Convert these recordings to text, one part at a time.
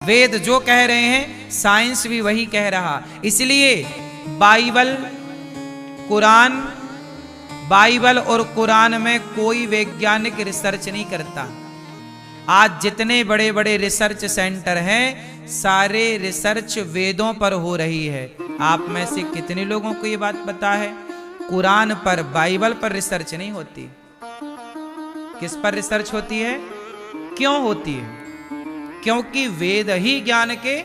वेद जो कह रहे हैं साइंस भी वही कह रहा। इसलिए बाइबल और कुरान में कोई वैज्ञानिक रिसर्च नहीं करता। आज जितने बड़े बड़े रिसर्च सेंटर हैं सारे रिसर्च वेदों पर हो रही है। आप में से कितने लोगों को ये बात पता है? कुरान पर, बाइबल पर रिसर्च नहीं होती। किस पर रिसर्च होती है? क्यों होती है? क्योंकि वेद ही ज्ञान के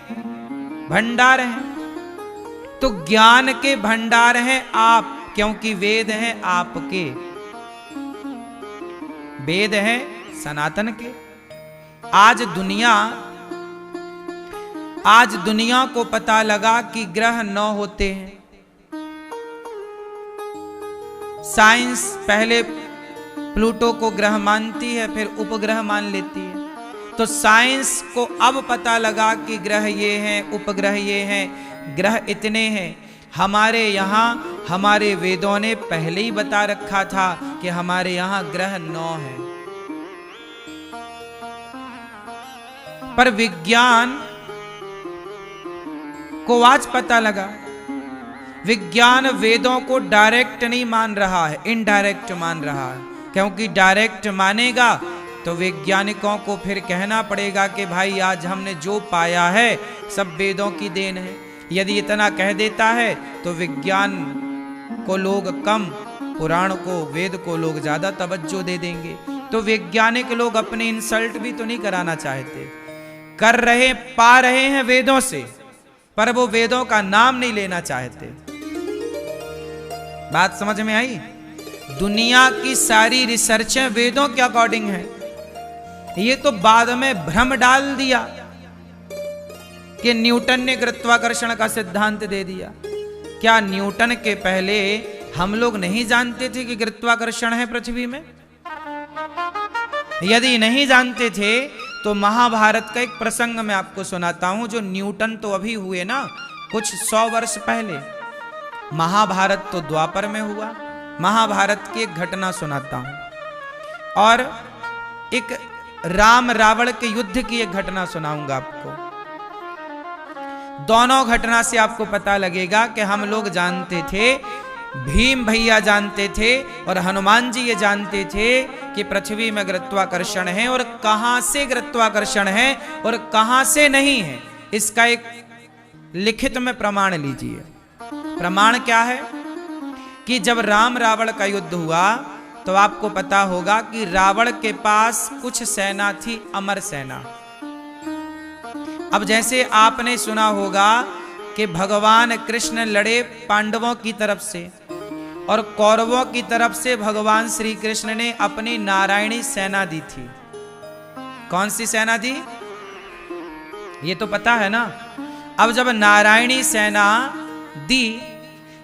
भंडार हैं। तो ज्ञान के भंडार हैं आप, क्योंकि वेद हैं आपके, वेद हैं सनातन के। आज दुनिया को पता लगा कि ग्रह 9 होते हैं। साइंस पहले प्लूटो को ग्रह मानती है, फिर उपग्रह मान लेती है। तो साइंस को अब पता लगा कि ग्रह ये हैं, उपग्रह ये हैं, ग्रह इतने हैं। हमारे यहाँ हमारे वेदों ने पहले ही बता रखा था कि हमारे यहाँ ग्रह 9 हैं। पर विज्ञान को आज पता लगा। विज्ञान वेदों को डायरेक्ट नहीं मान रहा है, इनडायरेक्ट मान रहा है। क्योंकि डायरेक्ट मानेगा तो वैज्ञानिकों को फिर कहना पड़ेगा कि भाई आज हमने जो पाया है सब वेदों की देन है। यदि इतना कह देता है तो विज्ञान को लोग कम, पुराण को, वेद को लोग ज्यादा तवज्जो दे देंगे। तो वैज्ञानिक लोग अपने इंसल्ट भी तो नहीं कराना चाहते, कर रहे, पा रहे हैं वेदों से, पर वो वेदों का नाम नहीं लेना चाहते। बात समझ में आई? दुनिया की सारी रिसर्चें वेदों के अकॉर्डिंग है। ये तो बाद में भ्रम डाल दिया कि न्यूटन ने गुरुत्वाकर्षण का सिद्धांत दे दिया। क्या न्यूटन के पहले हम लोग नहीं जानते थे कि गुरुत्वाकर्षण है पृथ्वी में? यदि नहीं जानते थे तो महाभारत का एक प्रसंग मैं आपको सुनाता हूं। जो न्यूटन तो अभी हुए ना, कुछ 100 वर्ष पहले। महाभारत तो द्वापर में हुआ। महाभारत की एक घटना सुनाता हूं और एक राम रावण के युद्ध की एक घटना सुनाऊंगा आपको। दोनों घटना से आपको पता लगेगा कि हम लोग जानते थे, भीम भैया जानते थे और हनुमान जी ये जानते थे कि पृथ्वी में गुरुत्वाकर्षण है, और कहां से गुरुत्वाकर्षण है और कहां से नहीं है इसका एक लिखित में प्रमाण लीजिए। प्रमाण क्या है कि जब राम रावण का युद्ध हुआ तो आपको पता होगा कि रावण के पास कुछ सेना थी, अमर सेना। अब जैसे आपने सुना होगा कि भगवान कृष्ण लड़े पांडवों की तरफ से और कौरवों की तरफ से भगवान श्री कृष्ण ने अपनी नारायणी सेना दी थी। कौन सी सेना दी? ये तो पता है ना। अब जब नारायणी सेना दी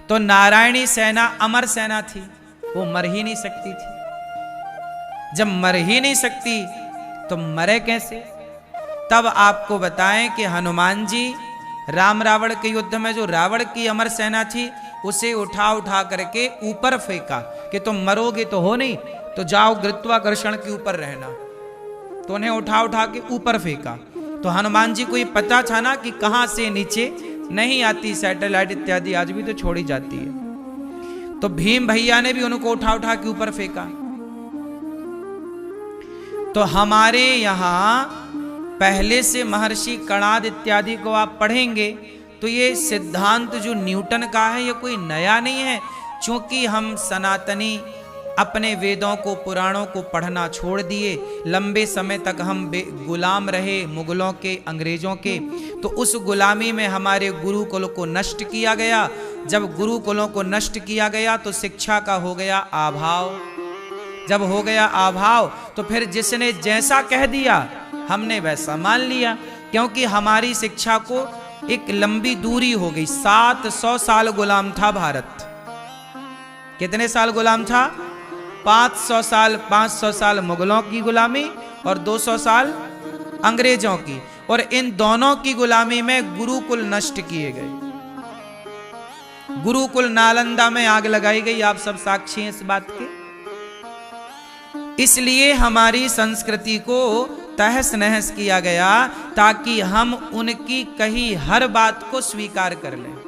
तो नारायणी सेना अमर सेना थी, वो मर ही नहीं सकती थी। जब मर ही नहीं सकती तो मरे कैसे? तब आपको बताएं कि हनुमान जी राम रावण के युद्ध में जो रावण की अमर सेना थी उसे उठा उठा करके ऊपर फेंका कि तुम मरोगे तो हो नहीं, तो जाओ गुरुत्वाकर्षण के ऊपर रहना। तो उन्हें उठा उठा के ऊपर फेंका। तो हनुमान जी को ये पता था ना कि कहां से नीचे नहीं आती, सैटेलाइट इत्यादि आज भी तो छोड़ी जाती है। तो भीम भैया ने भी उनको उठा उठा के ऊपर फेंका। तो हमारे यहां पहले से महर्षि कणाद इत्यादि को आप पढ़ेंगे तो ये सिद्धांत जो न्यूटन का है ये कोई नया नहीं है। चूंकि हम सनातनी अपने वेदों को, पुराणों को पढ़ना छोड़ दिए, लंबे समय तक हम गुलाम रहे मुगलों के, अंग्रेजों के, तो उस गुलामी में हमारे गुरुकुल को नष्ट किया गया। जब गुरुकुलों को नष्ट किया गया तो शिक्षा का हो गया अभाव। जब हो गया अभाव तो फिर जिसने जैसा कह दिया हमने वैसा मान लिया, क्योंकि हमारी शिक्षा को एक लंबी दूरी हो गई। 700 साल गुलाम था भारत। कितने साल गुलाम था? 500 साल। 500 साल मुगलों की गुलामी और 200 साल अंग्रेजों की, और इन दोनों की गुलामी में गुरुकुल नष्ट किए गए। गुरुकुल नालंदा में आग लगाई गई, आप सब साक्षी हैं इस बात के। इसलिए हमारी संस्कृति को तहस नहस किया गया ताकि हम उनकी कही हर बात को स्वीकार कर लें।